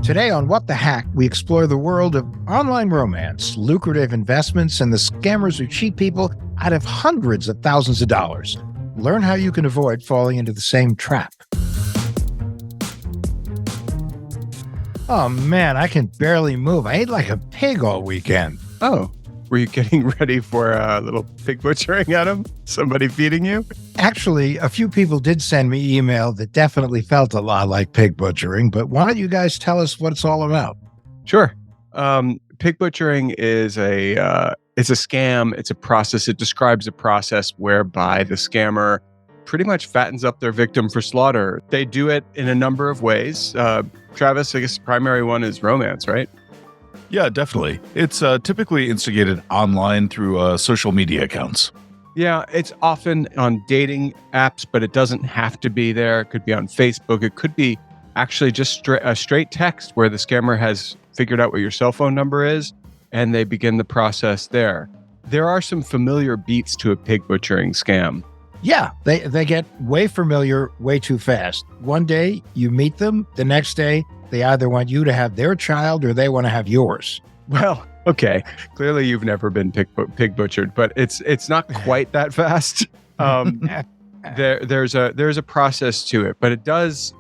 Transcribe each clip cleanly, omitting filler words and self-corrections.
Today on What the Hack, we explore the world of online romance, lucrative investments, and the scammers who cheat people out of hundreds of thousands of dollars. Learn how you can avoid falling into the same trap. Oh man, I can barely move. I ate like a pig all weekend. Oh, were you getting ready for a little pig butchering, Adam? Somebody feeding you? Actually, a few people did send me email that definitely felt a lot like pig butchering, but why don't you guys tell us what it's all about? Sure. Pig butchering is it's a scam. It's a process. It describes a process whereby the scammer pretty much fattens up their victim for slaughter. They do it in a number of ways. Travis, I guess the primary one is romance, right? Yeah, definitely. It's typically instigated online through social media accounts. Yeah, it's often on dating apps, but it doesn't have to be there. It could be on Facebook. It could be actually just a straight text where the scammer has figured out what your cell phone number is, and they begin the process there. There are some familiar beats to a pig butchering scam. Yeah, they get way familiar way too fast. One day you meet them, the next day they either want you to have their child or they want to have yours. Well, okay. Clearly you've never been pig butchered, but it's not quite that fast. There's a process to it, but it does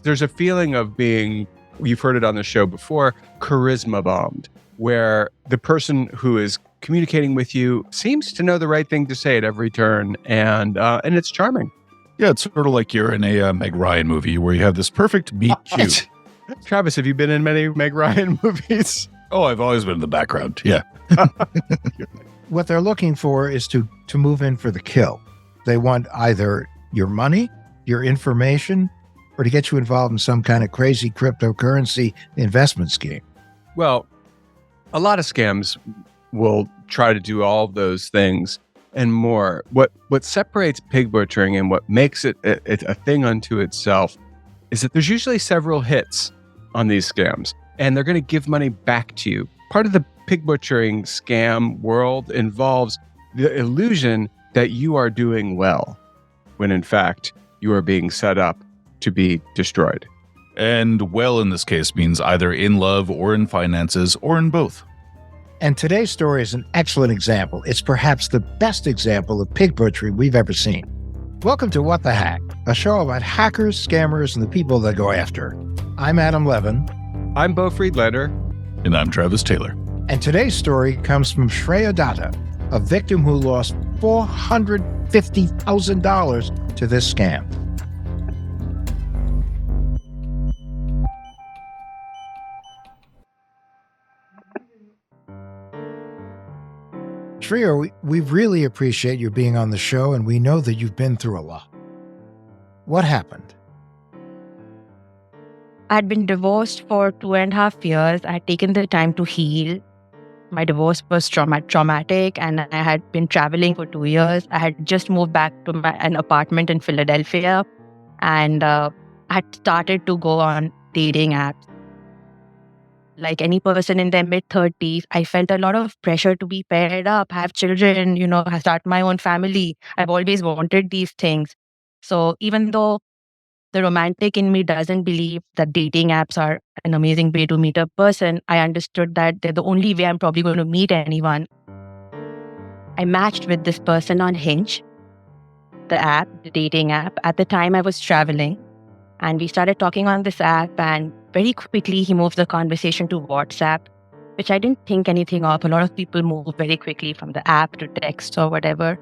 there's a feeling of being, you've heard it on the show before, charisma bombed, where the person who is communicating with you seems to know the right thing to say at every turn, and it's charming. Yeah, it's sort of like you're in a Meg Ryan movie where you have this perfect meet cute. Travis, have you been in many Meg Ryan movies? Oh, I've always been in the background. Yeah. What they're looking for is to move in for the kill. They want either your money, your information, or to get you involved in some kind of crazy cryptocurrency investment scheme. Well, a lot of scams will try to do all of those things and more. What separates pig butchering and what makes it a thing unto itself is that there's usually several hits on these scams, and they're going to give money back to you. Part of the pig butchering scam world involves the illusion that you are doing well, when in fact you are being set up to be destroyed. And well, in this case, means either in love or in finances or in both. And today's story is an excellent example. It's perhaps the best example of pig butchery we've ever seen. Welcome to What the Hack, a show about hackers, scammers, and the people they go after. I'm Adam Levin. I'm Beau Friedlander. And I'm Travis Taylor. And today's story comes from Shreya Datta, a victim who lost $450,000 to this scam. Shreya, we really appreciate you being on the show, and we know that you've been through a lot. What happened? I'd been divorced for 2.5 years. I had taken the time to heal. My divorce was traumatic, and I had been traveling for 2 years. I had just moved back to an apartment in Philadelphia, and I had started to go on dating apps. Like any person in their mid-30s, I felt a lot of pressure to be paired up, have children, start my own family. I've always wanted these things. So even though the romantic in me doesn't believe that dating apps are an amazing way to meet a person, I understood that they're the only way I'm probably going to meet anyone. I matched with this person on Hinge, the dating app. At the time I was traveling, and we started talking on this app, and very quickly he moved the conversation to WhatsApp, which I didn't think anything of. A lot of people move very quickly from the app to text or whatever.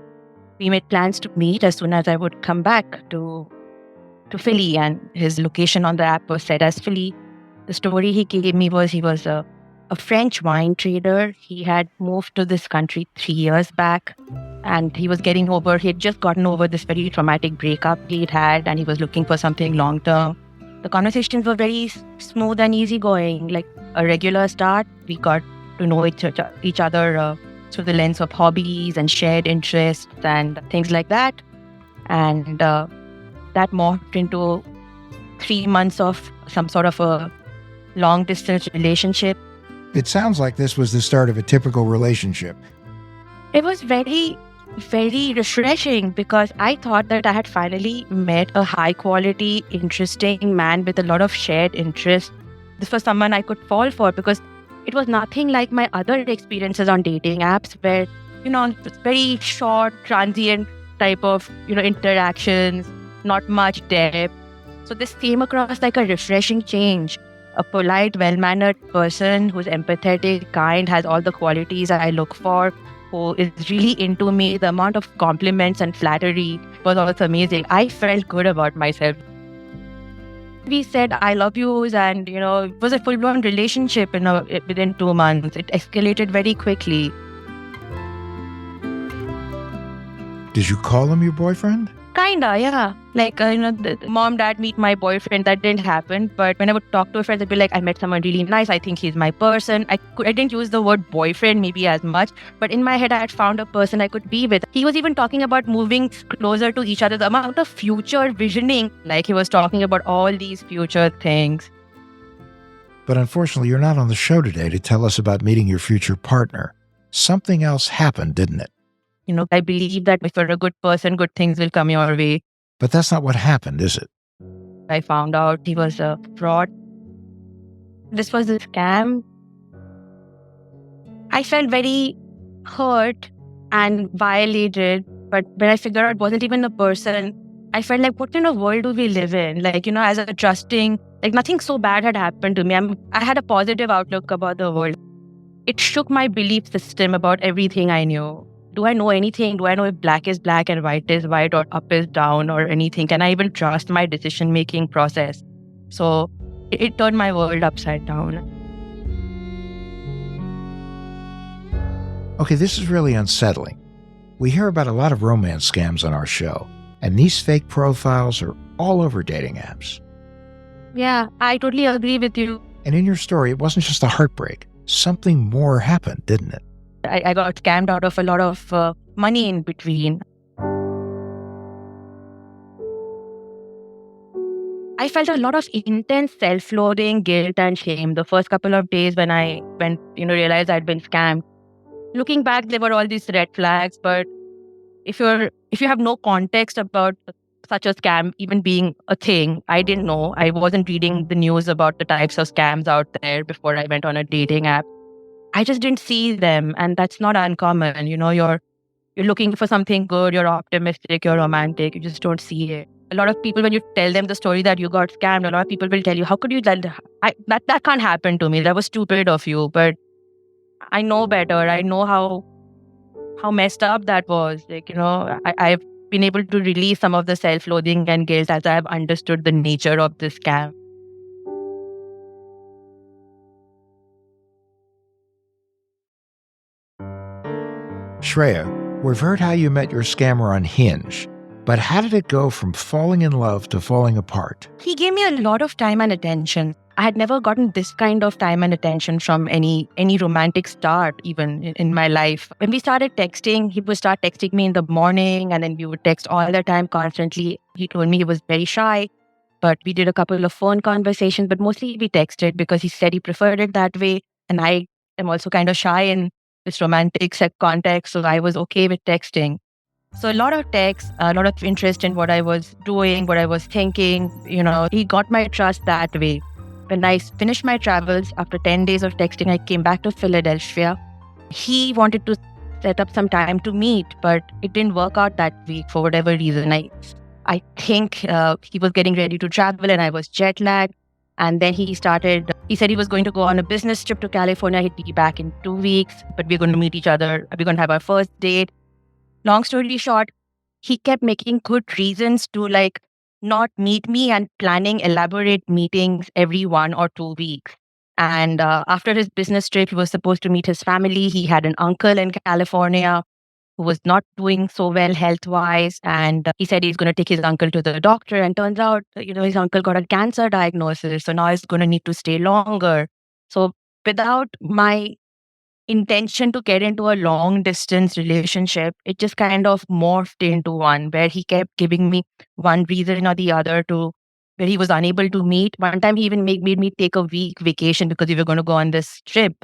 We made plans to meet as soon as I would come back to Philly, and his location on the app was set as Philly. The story he gave me was he was a French wine trader. He had moved to this country 3 years back, and he had just gotten over this very traumatic breakup he'd had, and he was looking for something long-term. The conversations were very smooth and easygoing, like a regular start. We got to know each other through the lens of hobbies and shared interests and things like that. And that morphed into 3 months of some sort of a long-distance relationship. It sounds like this was the start of a typical relationship. It was very, very refreshing because I thought that I had finally met a high-quality, interesting man with a lot of shared interests. this was someone I could fall for, because it was nothing like my other experiences on dating apps where, it's very short, transient type of, interactions, not much depth. So this came across like a refreshing change. A polite, well-mannered person who's empathetic, kind, has all the qualities I look for, who is really into me. The amount of compliments and flattery was also amazing. I felt good about myself. We said I love yous, and it was a full-blown relationship within 2 months. It escalated very quickly. Did you call him your boyfriend? Kinda, yeah. Like, the mom, dad meet my boyfriend. That didn't happen. But when I would talk to a friend, they'd be like, I met someone really nice. I think he's my person. I didn't use the word boyfriend maybe as much. But in my head, I had found a person I could be with. He was even talking about moving closer to each other. The amount of future visioning. Like, he was talking about all these future things. But unfortunately, you're not on the show today to tell us about meeting your future partner. Something else happened, didn't it? I believe that if you're a good person, good things will come your way. But that's not what happened, is it? I found out he was a fraud. This was a scam. I felt very hurt and violated. But when I figured out it wasn't even a person, I felt like, what kind of world do we live in? Like, as a trusting, like nothing so bad had happened to me. I had a positive outlook about the world. It shook my belief system about everything I knew. Do I know anything? Do I know if black is black and white is white or up is down or anything? Can I even trust my decision-making process? So it turned my world upside down. Okay, this is really unsettling. We hear about a lot of romance scams on our show, and these fake profiles are all over dating apps. Yeah, I totally agree with you. And in your story, it wasn't just a heartbreak. Something more happened, didn't it? I got scammed out of a lot of money in between. I felt a lot of intense self-loathing, guilt, and shame the first couple of days when I realized I'd been scammed. Looking back, there were all these red flags, but if you have no context about such a scam even being a thing, I didn't know. I wasn't reading the news about the types of scams out there before I went on a dating app. I just didn't see them, and that's not uncommon. You're looking for something good, you're optimistic, you're romantic, you just don't see it. A lot of people, when you tell them the story that you got scammed, a lot of people will tell you, how could you that can't happen to me. That was stupid of you. But I know better. I know how messed up that was. I've been able to release some of the self-loathing and guilt as I've understood the nature of this scam. Shreya, we've heard how you met your scammer on Hinge, but how did it go from falling in love to falling apart? He gave me a lot of time and attention. I had never gotten this kind of time and attention from any romantic start, even in my life. When we started texting, he would start texting me in the morning, and then we would text all the time, constantly. He told me he was very shy, but we did a couple of phone conversations, but mostly we texted because he said he preferred it that way. And I am also kind of shy in this romantic context, so I was okay with texting. So a lot of texts, a lot of interest in what I was doing, what I was thinking. He got my trust that way. When I finished my travels, after 10 days of texting, I came back to Philadelphia. He wanted to set up some time to meet, but it didn't work out that week for whatever reason. I think he was getting ready to travel and I was jet lagged. And then he said he was going to go on a business trip to California. He'd be back in 2 weeks, but we're going to meet each other. We're going to have our first date. Long story short, he kept making good reasons to not meet me and planning elaborate meetings every 1 or 2 weeks. And after his business trip, he was supposed to meet his family. He had an uncle in California who was not doing so well health-wise. And he said he's going to take his uncle to the doctor. And turns out, his uncle got a cancer diagnosis. So now he's going to need to stay longer. So without my intention to get into a long-distance relationship, it just kind of morphed into one where he kept giving me one reason or the other to where he was unable to meet. One time he even made me take a week vacation because we were going to go on this trip.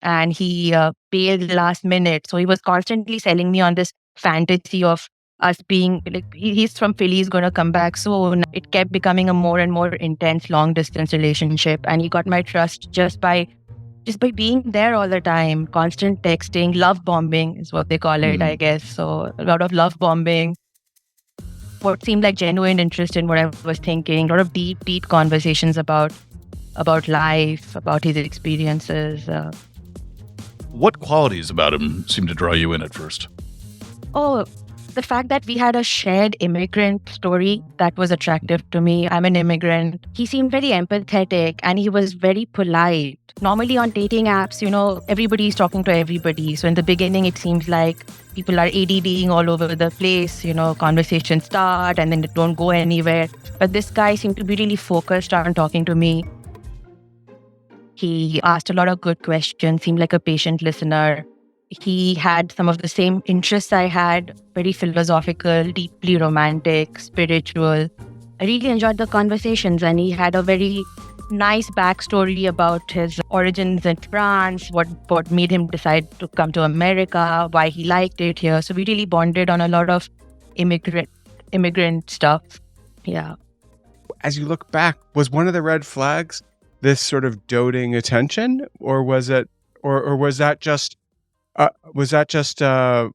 And he bailed last minute. So he was constantly selling me on this fantasy of us being like, he's from Philly, he's going to come back soon. It kept becoming a more and more intense long distance relationship. And he got my trust just by being there all the time, constant texting, love bombing is what they call it, I guess. So a lot of love bombing, what seemed like genuine interest in what I was thinking, a lot of deep conversations about life, about his experiences. What qualities about him seemed to draw you in at first? Oh, the fact that we had a shared immigrant story, that was attractive to me. I'm an immigrant. He seemed very empathetic and he was very polite. Normally on dating apps, everybody's talking to everybody. So in the beginning, it seems like people are ADDing all over the place, conversations start and then they don't go anywhere. But this guy seemed to be really focused on talking to me. He asked a lot of good questions, seemed like a patient listener. He had some of the same interests I had, very philosophical, deeply romantic, spiritual. I really enjoyed the conversations, and he had a very nice backstory about his origins in France, what made him decide to come to America, why he liked it here. So we really bonded on a lot of immigrant stuff. Yeah. As you look back, was one of the red flags this sort of doting attention, or was it, or was that just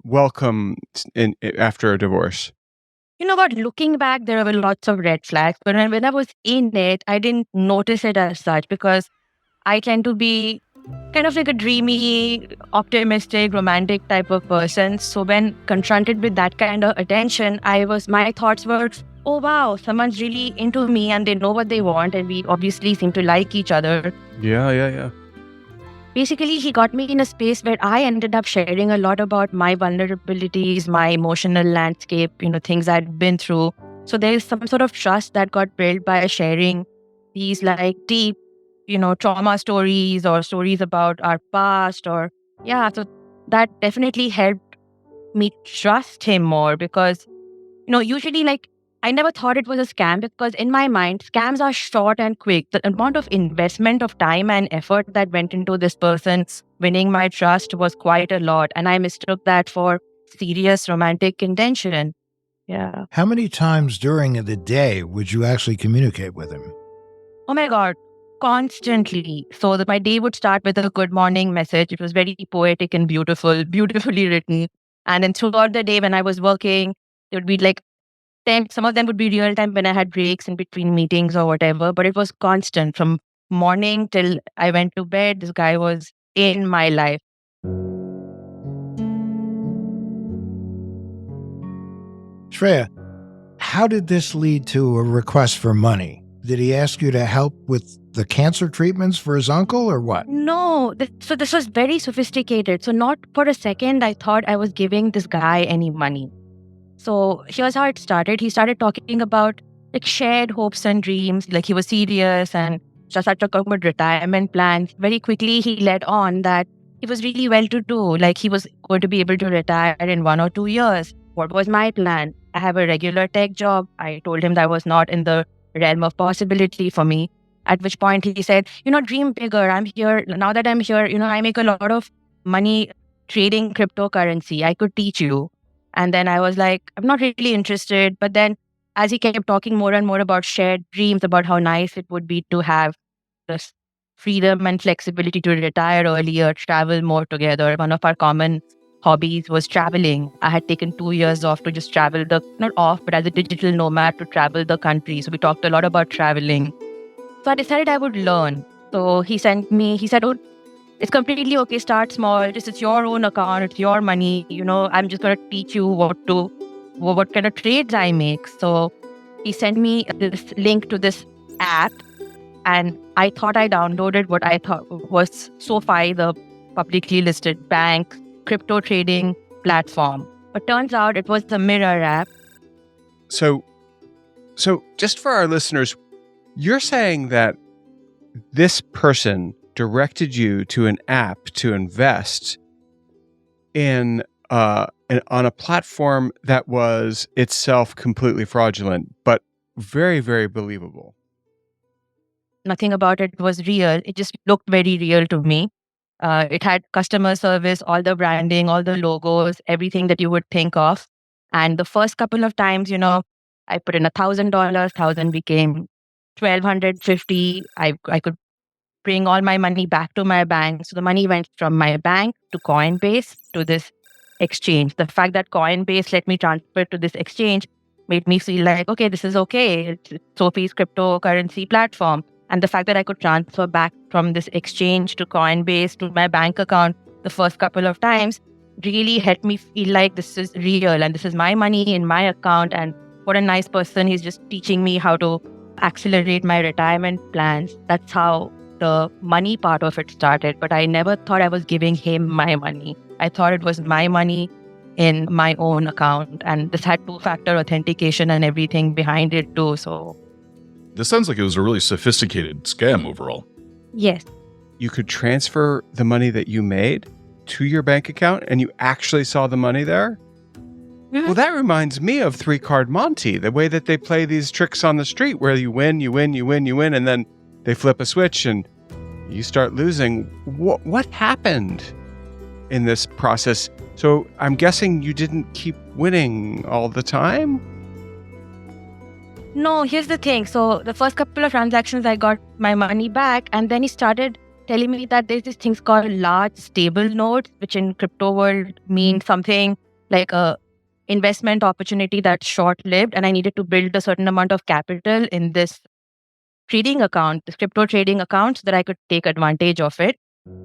welcome after a divorce? You know what? Looking back, there were lots of red flags, but when I was in it, I didn't notice it as such because I tend to be kind of like a dreamy, optimistic, romantic type of person. So when confronted with that kind of attention, my thoughts were, oh wow, someone's really into me and they know what they want, and we obviously seem to like each other. Yeah. Basically, he got me in a space where I ended up sharing a lot about my vulnerabilities, my emotional landscape, things I'd been through. So there's some sort of trust that got built by sharing these like deep, trauma stories or stories about our past so that definitely helped me trust him more because, usually like I never thought it was a scam because in my mind, scams are short and quick. The amount of investment of time and effort that went into this person winning my trust was quite a lot. And I mistook that for serious romantic intention. Yeah. How many times during the day would you actually communicate with him? Oh my God, constantly. So that my day would start with a good morning message. It was very poetic and beautifully written. And then throughout the day when I was working, it would be like some of them would be real time when I had breaks in between meetings or whatever, but it was constant from morning till I went to bed. This guy was in my life. Shreya, how did this lead to a request for money? Did he ask you to help with the cancer treatments for his uncle or what? No, so this was very sophisticated. So not for a second I thought I was giving this guy any money. So here's how it started. He started talking about like shared hopes and dreams. Like he was serious and started talking about retirement plans. Very quickly, he led on that he was really well-to-do. Like he was going to be able to retire in 1 or 2 years. What was my plan? I have a regular tech job. I told him that was not in the realm of possibility for me. At which point he said, dream bigger. I'm here. Now that I'm here, I make a lot of money trading cryptocurrency. I could teach you. And then I was like, I'm not really interested. But then as he kept talking more and more about shared dreams, about how nice it would be to have this freedom and flexibility to retire earlier, travel more together. One of our common hobbies was traveling. I had taken 2 years off to just travel not off, but as a digital nomad to travel the country. So we talked a lot about traveling. So I decided I would learn. So he said, oh, it's completely okay. Start small. It's your own account. It's your money. I'm just going to teach you what kind of trades I make. So he sent me this link to this app, and I thought I downloaded what I thought was SoFi, the publicly listed bank crypto trading platform. But turns out it was the Mirror app. So just for our listeners, you're saying that this person directed you to an app to invest in on a platform that was itself completely fraudulent, but very, very believable. Nothing about it was real. It just looked very real to me. It had customer service, all the branding, all the logos, everything that you would think of. And the first couple of times, I put in $1,000, 1,000 became 1,250. I could bring all my money back to my bank. So the money went from my bank to Coinbase to this exchange. The fact that Coinbase let me transfer to this exchange made me feel like, okay, this is okay. It's Sophie's cryptocurrency platform. And the fact that I could transfer back from this exchange to Coinbase to my bank account the first couple of times really helped me feel like this is real and this is my money in my account. And what a nice person. He's just teaching me how to accelerate my retirement plans. That's how the money part of it started. But I never thought I was giving him my money. I thought it was my money in my own account. And this had two-factor authentication and everything behind it too. So This sounds like it was a really sophisticated scam overall. yes. You could transfer the money that you made to your bank account and you actually saw the money there? Well, that reminds me of three-card Monty, the way that they play these tricks on the street where you win, and then they flip a switch and you start losing. What happened in this process? So I'm guessing you didn't keep winning all the time? No, here's the thing. So the first couple of transactions, I got my money back, and then he started telling me that there's these things called large stable notes, which in crypto world means something like a investment opportunity that's short-lived, and I needed to build a certain amount of capital in this trading account, this crypto trading account, so that I could take advantage of it.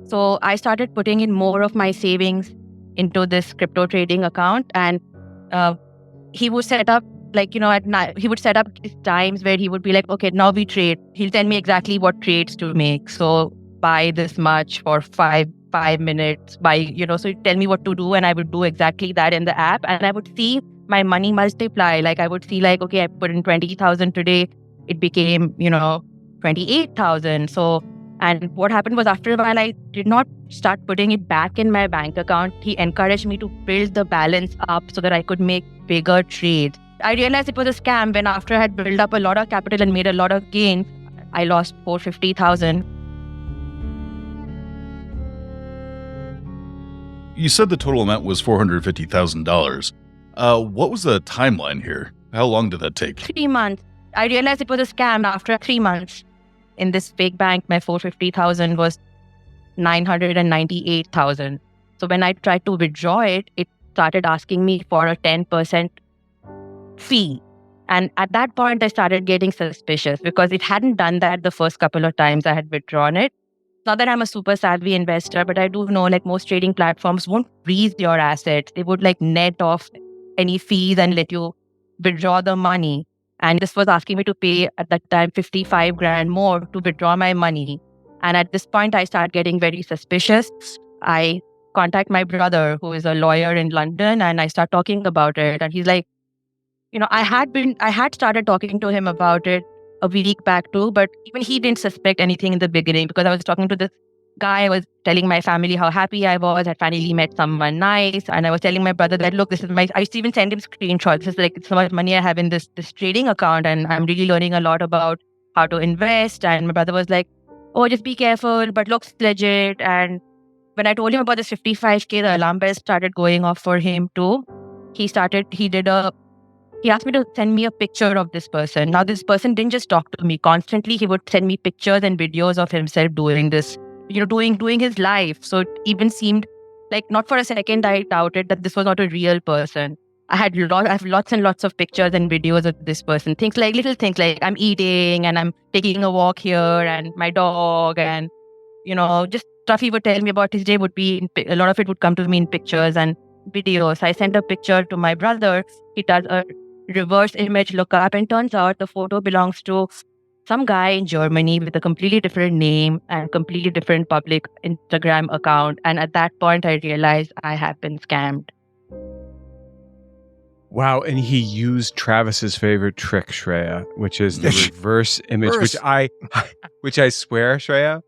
So I started putting in more of my savings into this crypto trading account, and he would set up at night, he would set up times where he would be like, okay, now we trade. He'll tell me exactly what trades to make. So buy this much for five minutes, so he'd tell me what to do and I would do exactly that in the app. And I would see my money multiply. Like I would see okay, I put in 20,000 today. It became, 28,000. So, and what happened was after a while, I did not start putting it back in my bank account. He encouraged me to build the balance up so that I could make bigger trades. I realized it was a scam when after I had built up a lot of capital and made a lot of gains, I lost 450,000. You said the total amount was $450,000. What was the timeline here? How long did that take? 3 months. I realized it was a scam after 3 months. In this fake bank, my 450,000 was 998,000. So when I tried to withdraw it, it started asking me for a 10% fee. And at that point, I started getting suspicious because it hadn't done that the first couple of times I had withdrawn it. Not that I'm a super savvy investor, but I do know most trading platforms won't freeze your assets. They would net off any fees and let you withdraw the money. And this was asking me to pay at that time 55 grand more to withdraw my money. And at this point, I started getting very suspicious. I contact my brother, who is a lawyer in London, and I start talking about it. And he's like, I had started talking to him about it a week back too, but even he didn't suspect anything in the beginning because I was talking to this guy. I was telling my family how happy I was. I finally met someone nice. And I was telling my brother that, look, I used to even send him screenshots. This is so much money I have in this trading account. And I'm really learning a lot about how to invest. And my brother was like, oh, just be careful, but looks legit. And when I told him about this 55K, the alarm bells started going off for him too. He asked me to send me a picture of this person. Now, this person didn't just talk to me constantly. He would send me pictures and videos of himself doing this, doing his life. So it even seemed like not for a second I doubted that this was not a real person. I have lots and lots of pictures and videos of this person. Little things like I'm eating and I'm taking a walk here and my dog and, just stuff he would tell me about his day would be, a lot of it would come to me in pictures and videos. I sent a picture to my brother. He does a reverse image lookup, and turns out the photo belongs to some guy in Germany with a completely different name and completely different public Instagram account. And at that point, I realized I have been scammed. Wow. And he used Travis's favorite trick, Shreya, which is the reverse image, which I swear, Shreya,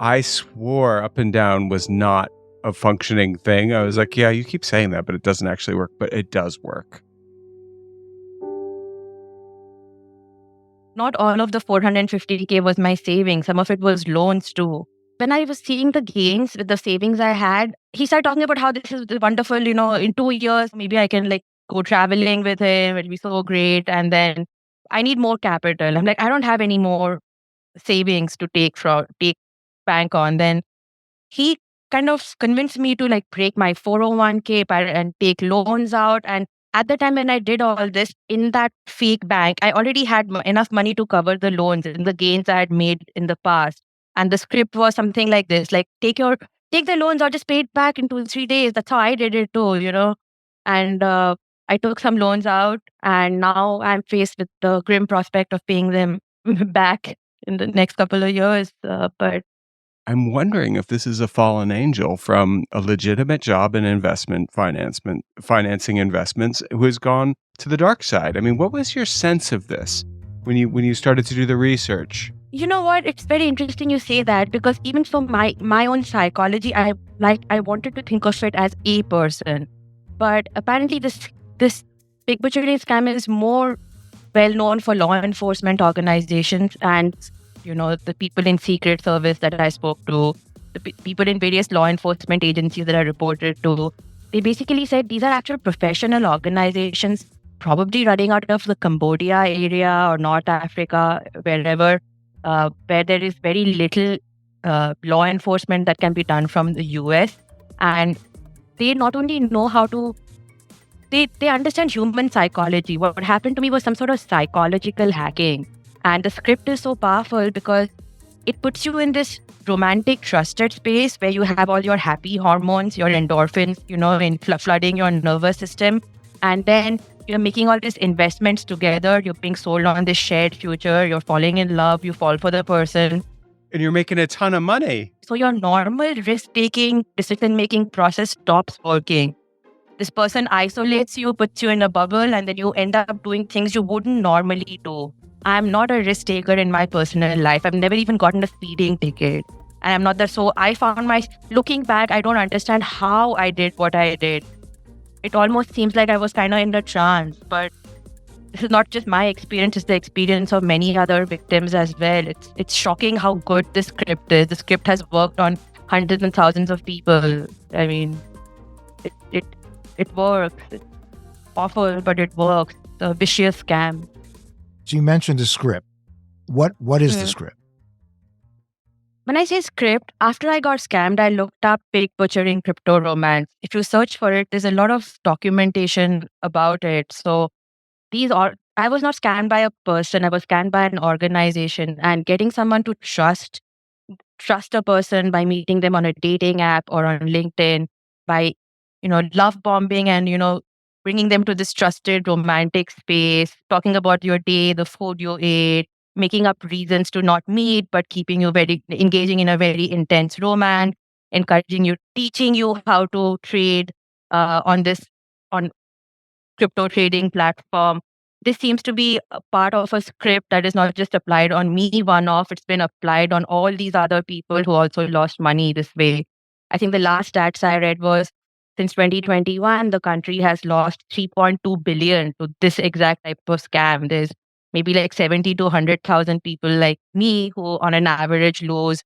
I swore up and down was not a functioning thing. I was like, yeah, you keep saying that, but it doesn't actually work. But it does work. Not all of the 450K was my savings. Some of it was loans too. When I was seeing the gains with the savings I had, he started talking about how this is wonderful, in 2 years, maybe I can go traveling with him. It'll be so great. And then I need more capital. I'm like, I don't have any more savings to take bank on. Then he kind of convinced me to like break my 401k and take loans out. And at the time when I did all this in that fake bank, I already had enough money to cover the loans and the gains I had made in the past. And the script was something like this, like take the loans or just pay it back in 2 3 days. That's how I did it too. And I took some loans out, and now I'm faced with the grim prospect of paying them back in the next couple of years. But I'm wondering if this is a fallen angel from a legitimate job in financing investments who has gone to the dark side. I mean, what was your sense of this when you started to do the research? you know what? It's very interesting you say that, because even for my own psychology, I wanted to think of it as a person, but apparently this big butchery scam is more well known for law enforcement organizations and the people in Secret Service that I spoke to, the people in various law enforcement agencies that I reported to. They basically said these are actual professional organizations, probably running out of the Cambodia area or North Africa, wherever, where there is very little law enforcement that can be done from the US. And they not only know how to, they understand human psychology. What happened to me was some sort of psychological hacking. And the script is so powerful because it puts you in this romantic, trusted space where you have all your happy hormones, your endorphins, in flooding your nervous system. And then you're making all these investments together. You're being sold on this shared future. You're falling in love. You fall for the person. And you're making a ton of money. So your normal risk-taking, decision-making process stops working. This person isolates you, puts you in a bubble, and then you end up doing things you wouldn't normally do. I'm not a risk taker in my personal life. I've never even gotten a speeding ticket. And I'm not that. So I found looking back, I don't understand how I did what I did. It almost seems like I was kind of in a trance. But this is not just my experience, it's the experience of many other victims as well. It's shocking how good this script is. The script has worked on hundreds and thousands of people. I mean, it works. It's awful, but it works. It's a vicious scam. So you mentioned the script. What is the script? When I say script, after I got scammed, I looked up pig butchering crypto romance. If you search for it, there's a lot of documentation about it. So I was not scammed by a person, I was scammed by an organization, and getting someone to trust a person by meeting them on a dating app or on LinkedIn, by, love bombing and, bringing them to this trusted romantic space, talking about your day, the food you ate, making up reasons to not meet, but keeping you engaging in a very intense romance, encouraging you, teaching you how to trade on crypto trading platform. This seems to be a part of a script that is not just applied on me one-off. It's been applied on all these other people who also lost money this way. I think the last stats I read was since 2021, the country has lost 3.2 billion to this exact type of scam. There's maybe like 70 to 100,000 people like me who on an average lose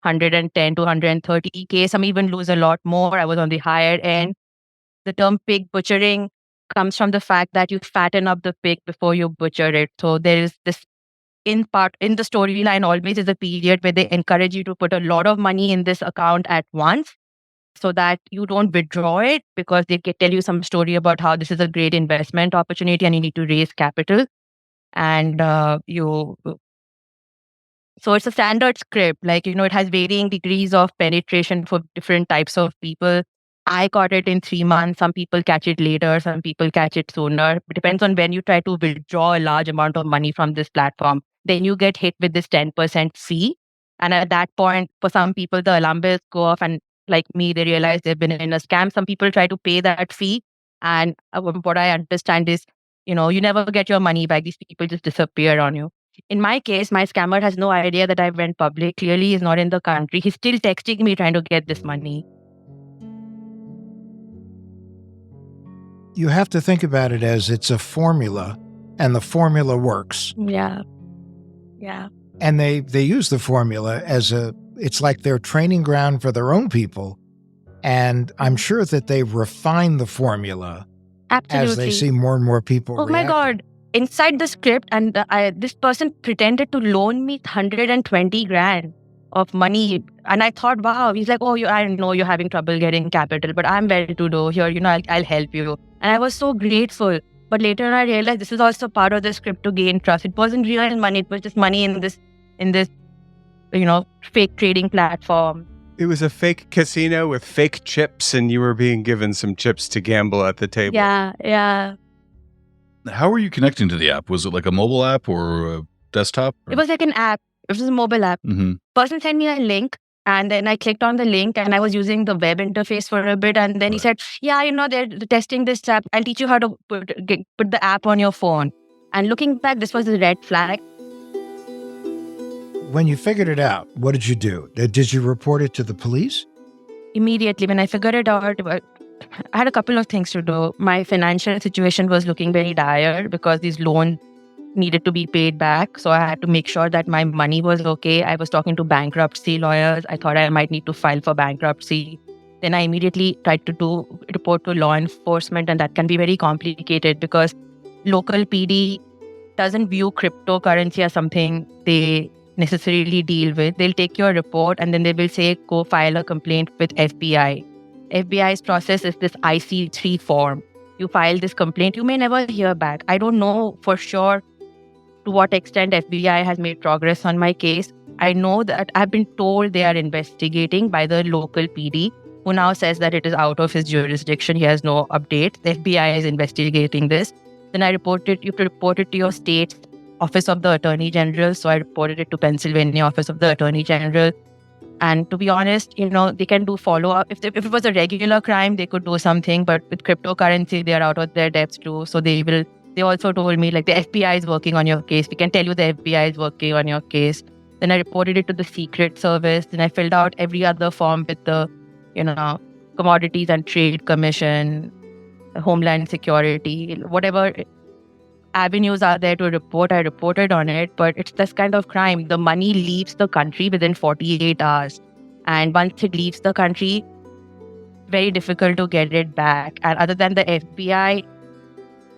110 to 130K. Some even lose a lot more. I was on the higher end. The term pig butchering comes from the fact that you fatten up the pig before you butcher it. So there is this, in the storyline always is a period where they encourage you to put a lot of money in this account at once so that you don't withdraw it, because they tell you some story about how this is a great investment opportunity and you need to raise capital. And so it's a standard script, like, it has varying degrees of penetration for different types of people. I caught it in 3 months. Some people catch it later. Some people catch it sooner. It depends on when you try to withdraw a large amount of money from this platform. Then you get hit with this 10% fee. And at that point, for some people, the alarm bells go off. And like me, they realize they've been in a scam. Some people try to pay that fee. And what I understand is, you never get your money back. These people just disappear on you. In my case, my scammer has no idea that I went public. Clearly, he's not in the country. He's still texting me trying to get this money. You have to think about it as it's a formula, and the formula works. Yeah. And they use the formula it's like their training ground for their own people. And I'm sure that they refine the formula Absolutely. as they see more and more people Oh my reacting. God. Inside the script, and this person pretended to loan me 120 grand of money. And I thought, wow, he's like, oh, I know you're having trouble getting capital, but I'm well to do here. I'll help you. And I was so grateful. But later on, I realized this is also part of the script to gain trust. It wasn't real money. It was just money in this, fake trading platform. It was a fake casino with fake chips, and you were being given some chips to gamble at the table. Yeah. How were you connecting to the app? Was it like a mobile app or a desktop? Or? It was like an app. It was a mobile app. Mm-hmm. Person sent me a link, and then I clicked on the link, and I was using the web interface for a bit. And then he said, yeah, they're testing this app. I'll teach you how to put the app on your phone. And looking back, this was a red flag. When you figured it out, what did you do? Did you report it to the police? Immediately, when I figured it out, I had a couple of things to do. My financial situation was looking very dire because these loans needed to be paid back. So I had to make sure that my money was okay. I was talking to bankruptcy lawyers. I thought I might need to file for bankruptcy. Then I immediately tried to report to law enforcement, and that can be very complicated because local PD doesn't view cryptocurrency as something they necessarily deal with. They'll take your report and then they will say, go file a complaint with FBI. FBI's process is this IC3 form. You file this complaint, you may never hear back. I don't know for sure to what extent FBI has made progress on my case. I know that I've been told they are investigating by the local PD, who now says that it is out of his jurisdiction. He has no update. The FBI is investigating this. Then you have to report it to your state's Office of the Attorney General. So I reported it to Pennsylvania Office of the Attorney General. And to be honest, they can do follow-up. If it was a regular crime, they could do something. But with cryptocurrency, they are out of their depths too. So they also told me, like, the FBI is working on your case. We can tell you the FBI is working on your case. Then I reported it to the Secret Service. Then I filled out every other form with the, Commodities and Trade Commission, Homeland Security, whatever avenues are there to report. I reported on it, but it's this kind of crime. The money leaves the country within 48 hours. And once it leaves the country, very difficult to get it back. And other than the FBI,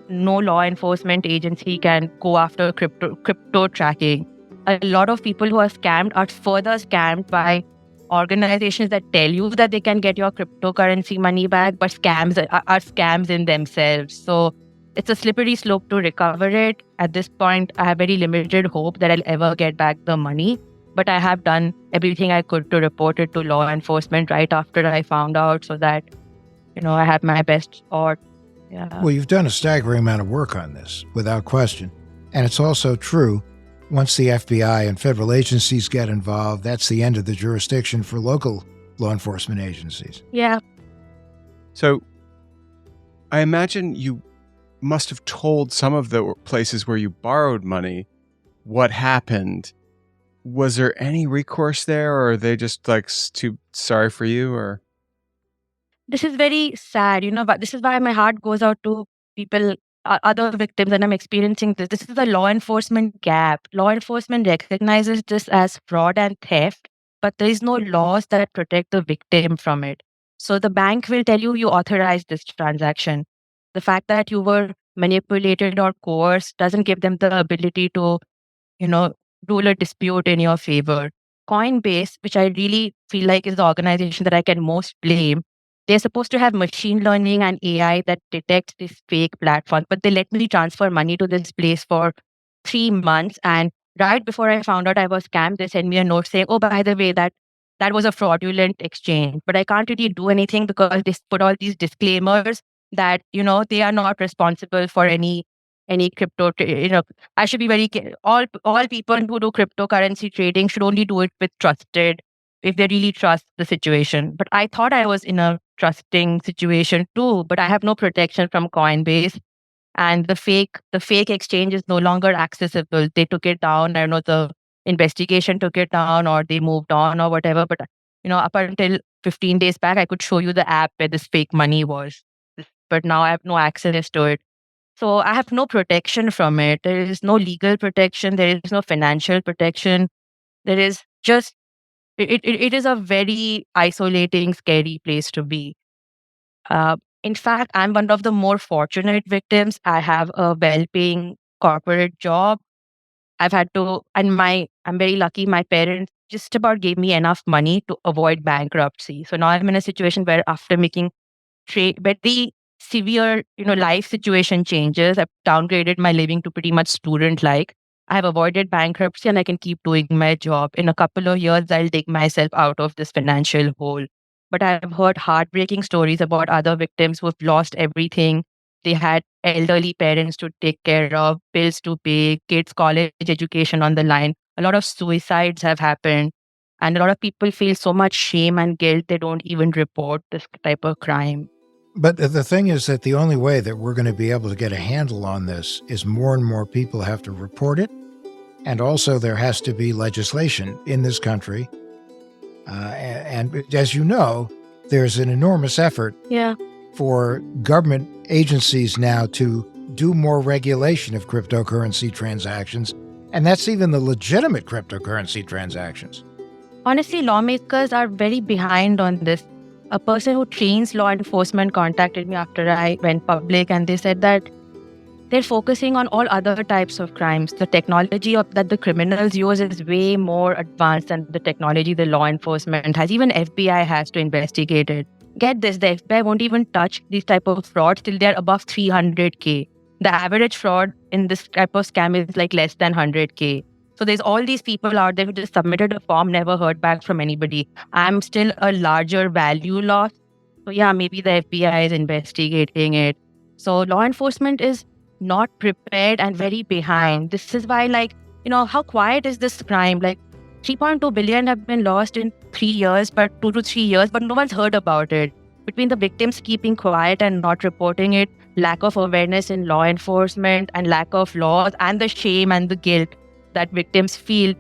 no law enforcement agency can go after crypto tracking. A lot of people who are scammed are further scammed by organizations that tell you that they can get your cryptocurrency money back, but scams are scams in themselves. So it's a slippery slope to recover it. At this point, I have very limited hope that I'll ever get back the money. But I have done everything I could to report it to law enforcement right after I found out, so that, I have my best odds. Yeah. Well, you've done a staggering amount of work on this, without question. And it's also true, once the FBI and federal agencies get involved, that's the end of the jurisdiction for local law enforcement agencies. Yeah. So I imagine you must have told some of the places where you borrowed money what happened. Was there any recourse there, or are they just like too sorry for you? Or this is very sad, but this is why my heart goes out to people, other victims, and I'm experiencing this. This is a law enforcement gap. Law enforcement recognizes this as fraud and theft, but there is no laws that protect the victim from it. So the bank will tell you authorized this transaction. The fact that you were manipulated or coerced doesn't give them the ability to, rule a dispute in your favor. Coinbase, which I really feel like is the organization that I can most blame, they're supposed to have machine learning and AI that detects these fake platforms, but they let me transfer money to this place for 3 months. And right before I found out I was scammed, they sent me a note saying, oh, by the way, that was a fraudulent exchange. But I can't really do anything because they put all these disclaimers that, they are not responsible for any crypto. I should be very all people who do cryptocurrency trading should only do it with trusted, if they really trust the situation. But I thought I was in a trusting situation too, but I have no protection from Coinbase. And the fake exchange is no longer accessible. They took it down. I don't know, the investigation took it down, or they moved on, or whatever. But, up until 15 days back, I could show you the app where this fake money was. But now I have no access to it. So I have no protection from it. There is no legal protection. There is no financial protection. There is just, it is a very isolating, scary place to be. In fact, I'm one of the more fortunate victims. I have a well-paying corporate job. I'm very lucky. My parents just about gave me enough money to avoid bankruptcy. So now I'm in a situation where after making very severe, life situation changes, I've downgraded my living to pretty much student-like. I've avoided bankruptcy and I can keep doing my job. In a couple of years, I'll dig myself out of this financial hole. But I've heard heartbreaking stories about other victims who've lost everything. They had elderly parents to take care of, bills to pay, kids' college education on the line. A lot of suicides have happened. And a lot of people feel so much shame and guilt, they don't even report this type of crime. But the thing is that the only way that we're going to be able to get a handle on this is more and more people have to report it. And also there has to be legislation in this country. And as you know, there's an enormous effort for government agencies now to do more regulation of cryptocurrency transactions. And that's even the legitimate cryptocurrency transactions. Honestly, lawmakers are very behind on this. A person who trains law enforcement contacted me after I went public, and they said that they're focusing on all other types of crimes. The technology that the criminals use is way more advanced than the technology the law enforcement has. Even FBI has to investigate it. Get this, the FBI won't even touch these type of frauds till they're above 300K. The average fraud in this type of scam is like less than 100K. So there's all these people out there who just submitted a form, never heard back from anybody. I'm still a larger value loss. So yeah, maybe the FBI is investigating it. So law enforcement is not prepared and very behind. This is why, how quiet is this crime? 3.2 billion have been lost in 3 years, but 2 to 3 years, but no one's heard about it. Between the victims keeping quiet and not reporting it, lack of awareness in law enforcement and lack of laws, and the shame and the guilt that victims feel,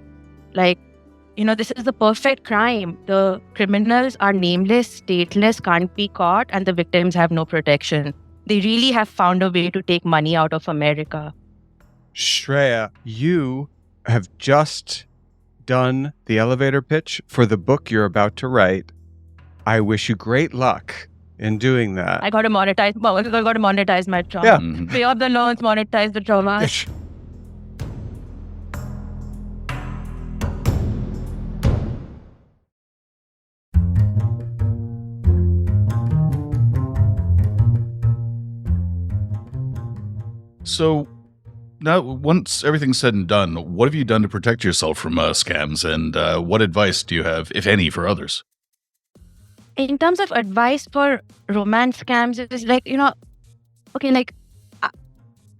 this is the perfect crime. The criminals are nameless, stateless, can't be caught, and the victims have no protection. They really have found a way to take money out of America. Shreya, you have just done the elevator pitch for the book you're about to write. I wish you great luck in doing that. I got to monetize my trauma. Yeah. Pay off the loans, monetize the trauma. So now, once everything's said and done, what have you done to protect yourself from scams, and what advice do you have, if any, for others? In terms of advice for romance scams, it is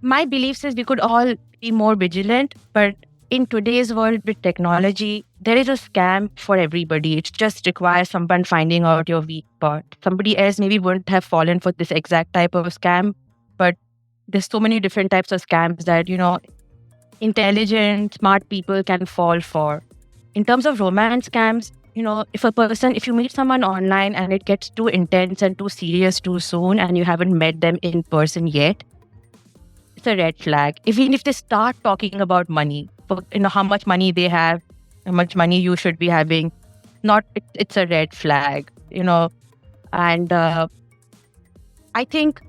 my belief is we could all be more vigilant, but in today's world with technology, there is a scam for everybody. It just requires someone finding out your weak spot. Somebody else maybe wouldn't have fallen for this exact type of scam, but there's so many different types of scams that, intelligent, smart people can fall for. In terms of romance scams, if you meet someone online and it gets too intense and too serious too soon and you haven't met them in person yet, it's a red flag. Even if they start talking about money, how much money they have, how much money you should be having, it's a red flag, and I think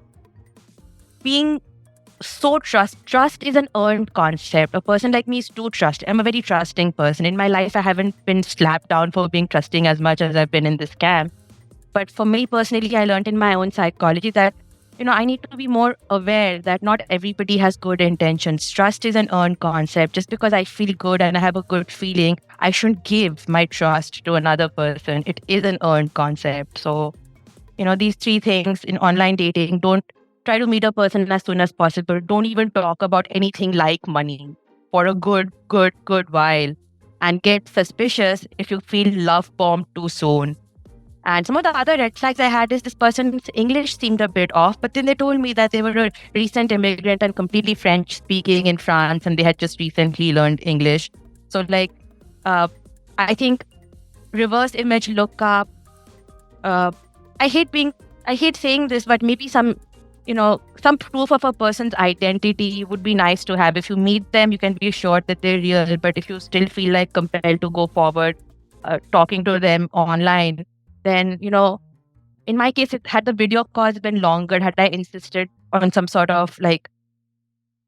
being so trust is an earned concept. A person like me is too trusting. I'm a very trusting person. In my life, I haven't been slapped down for being trusting as much as I've been in this scam. But for me personally, I learned in my own psychology that, I need to be more aware that not everybody has good intentions. Trust is an earned concept. Just because I feel good and I have a good feeling, I shouldn't give my trust to another person. It is an earned concept. So, these 3 things in online dating: don't try to meet a person as soon as possible. Don't even talk about anything like money for a good while. And get suspicious if you feel love bombed too soon. And some of the other red flags I had is this person's English seemed a bit off, but then they told me that they were a recent immigrant and completely French speaking in France, and they had just recently learned English. So I think reverse image lookup. I hate saying this, but maybe some proof of a person's identity would be nice to have. If you meet them, you can be sure that they're real. But if you still feel compelled to go forward, talking to them online, then, in my case, had the video calls been longer, had I insisted on some sort of like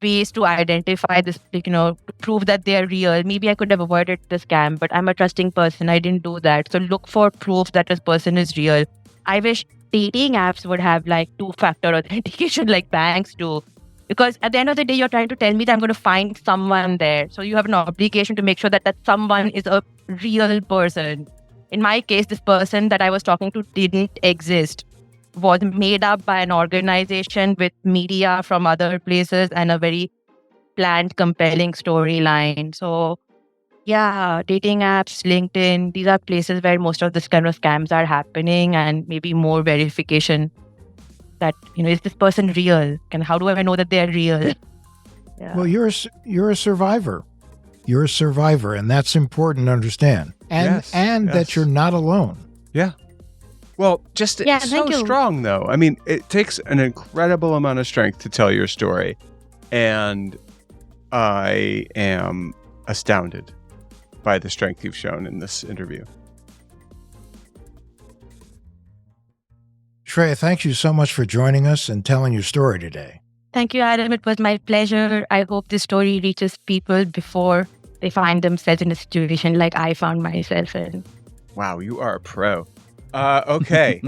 ways to identify this, like, to prove that they are real, maybe I could have avoided the scam. But I'm a trusting person. I didn't do that. So look for proof that this person is real. I wish dating apps would have like two-factor authentication like banks do. Because at the end of the day, you're trying to tell me that I'm going to find someone there. So you have an obligation to make sure that that someone is a real person. In my case, this person that I was talking to didn't exist, was made up by an organization with media from other places and a very planned, compelling storyline. So yeah, dating apps, LinkedIn, these are places where most of this kind of scams are happening, and maybe more verification that, is this person real? And how do I know that they're real? Yeah. Well, you're a survivor. You're a survivor, and that's important to understand. And Yes. that you're not alone. Yeah. Well, just Yeah, so thank you. strong, though. I mean, it takes an incredible amount of strength to tell your story. And I am astounded by the strength you've shown in this interview. Shreya, thank you so much for joining us and telling your story today. Thank you, Adam. It was my pleasure. I hope this story reaches people before they find themselves in a situation like I found myself in. Wow, you are a pro. Okay.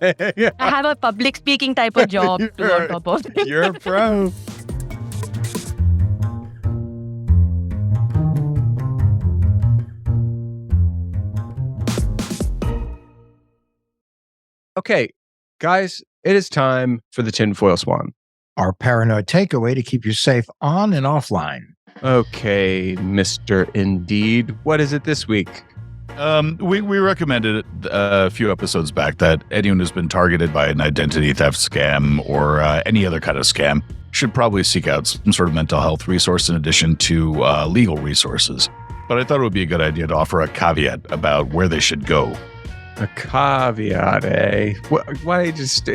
I have a public speaking type of job too on top of it. You're a pro. Okay, guys, it is time for the tinfoil swan. Our paranoid takeaway to keep you safe on and offline. Okay, Mr. Indeed. What is it this week? We recommended it a few episodes back that anyone who's been targeted by an identity theft scam or any other kind of scam should probably seek out some sort of mental health resource in addition to legal resources. But I thought it would be a good idea to offer a caveat about where they should go. A caveat, eh? Why don't you just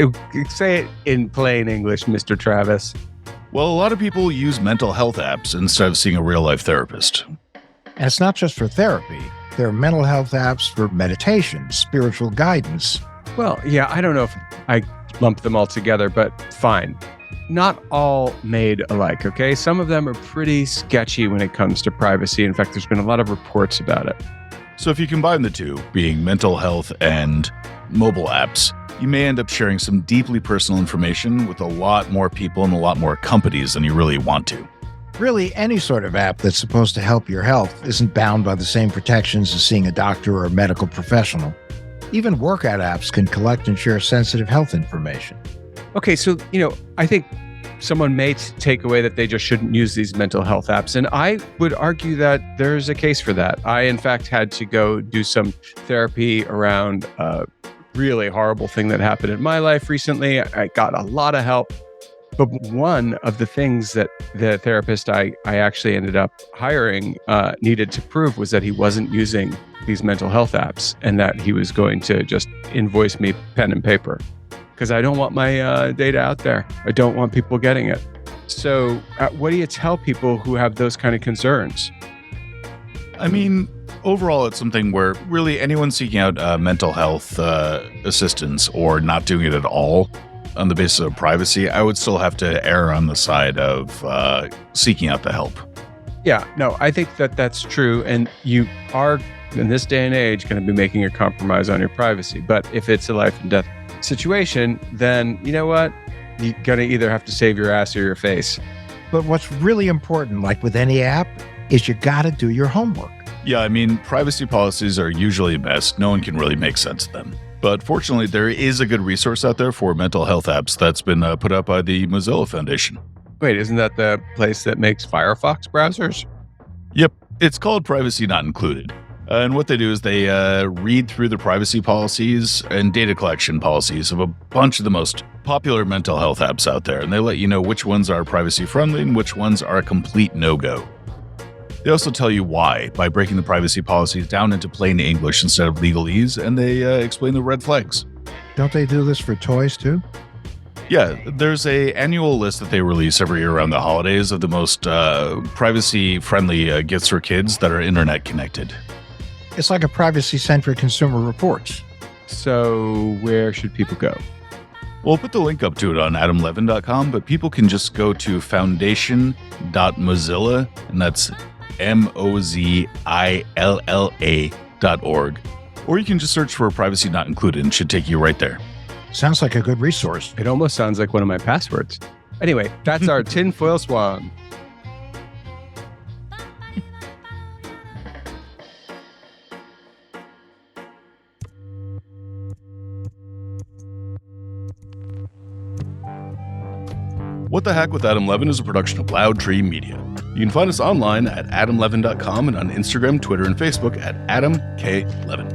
say it in plain English, Mr. Travis? Well, a lot of people use mental health apps instead of seeing a real-life therapist. And it's not just for therapy. There are mental health apps for meditation, spiritual guidance. Well, yeah, I don't know if I lump them all together, but fine. Not all made alike, okay? Some of them are pretty sketchy when it comes to privacy. In fact, there's been a lot of reports about it. So if you combine the two, being mental health and mobile apps, you may end up sharing some deeply personal information with a lot more people and a lot more companies than you really want to. Really, any sort of app that's supposed to help your health isn't bound by the same protections as seeing a doctor or a medical professional. Even workout apps can collect and share sensitive health information. Okay, so, I think someone may take away that they just shouldn't use these mental health apps. And I would argue that there's a case for that. I, in fact, had to go do some therapy around a really horrible thing that happened in my life recently. I got a lot of help. But one of the things that the therapist I actually ended up hiring needed to prove was that he wasn't using these mental health apps and that he was going to just invoice me pen and paper. Because I don't want my data out there. I don't want people getting it. So what do you tell people who have those kind of concerns? I mean, overall, it's something where really anyone seeking out mental health assistance or not doing it at all on the basis of privacy, I would still have to err on the side of seeking out the help. Yeah, no, I think that that's true. And you are, in this day and age, going to be making a compromise on your privacy. But if it's a life and death situation, then you know what? You're going to either have to save your ass or your face. But what's really important, like with any app, is you got to do your homework. Yeah, I mean, privacy policies are usually a mess. No one can really make sense of them. But fortunately, there is a good resource out there for mental health apps that's been put up by the Mozilla Foundation. Wait, isn't that the place that makes Firefox browsers? Yep, it's called Privacy Not Included. And what they do is they read through the privacy policies and data collection policies of a bunch of the most popular mental health apps out there. And they let you know which ones are privacy friendly and which ones are a complete no-go. They also tell you why by breaking the privacy policies down into plain English instead of legalese, and they explain the red flags. Don't they do this for toys too? Yeah, there's a annual list that they release every year around the holidays of the most privacy-friendly gifts for kids that are internet connected. It's like a privacy-centric Consumer Reports. So where should people go? We'll put the link up to it on adamlevin.com, but people can just go to foundation.mozilla, and that's mozilla.org. Or you can just search for Privacy Not Included and it should take you right there. Sounds like a good resource. It almost sounds like one of my passwords. Anyway, that's our tinfoil swan. What the Hack with Adam Levin is a production of Loud Tree Media. You can find us online at adamlevin.com and on Instagram, Twitter, and Facebook at Adam K. Levin.